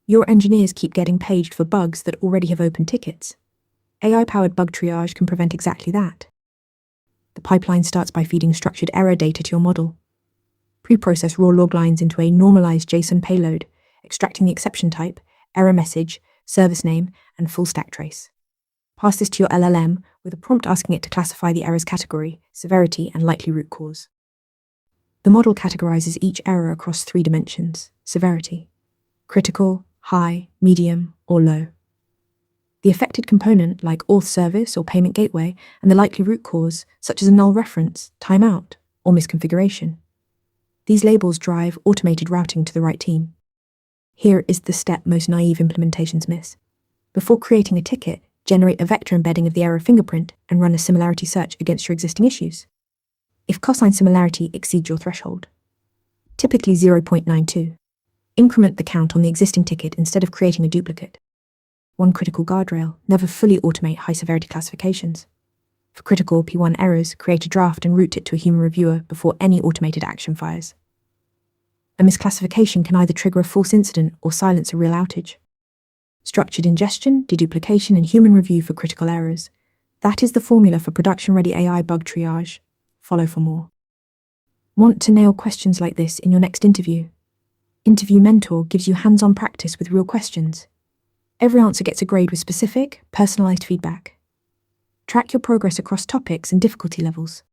Your engineers keep getting paged for bugs that already have open tickets. AI-powered bug triage can prevent exactly that. The pipeline starts by feeding structured error data to your model. Pre-process raw log lines into a normalized JSON payload, extracting the exception type, error message, service name, and full stack trace. Pass this to your LLM with a prompt asking it to classify the error's category, severity, and likely root cause. The model categorizes each error across 3 dimensions: severity, critical, high, medium, or low. The affected component, like auth service or payment gateway, and the likely root cause, such as a null reference, timeout, or misconfiguration. These labels drive automated routing to the right team. Here is the step most naive implementations miss. Before creating a ticket, generate a vector embedding of the error fingerprint and run a similarity search against your existing issues. If cosine similarity exceeds your threshold, typically 0.92, increment the count on the existing ticket instead of creating a duplicate. One critical guardrail: never fully automate high-severity classifications. For critical P1 errors, create a draft and route it to a human reviewer before any automated action fires. A misclassification can either trigger a false incident or silence a real outage. Structured ingestion, deduplication, and human review for critical errors. That is the formula for production-ready AI bug triage. Follow for more. Want to nail questions like this in your next interview? Interview Mentor gives you hands-on practice with real questions. Every answer gets a grade with specific, personalized feedback. Track your progress across topics and difficulty levels.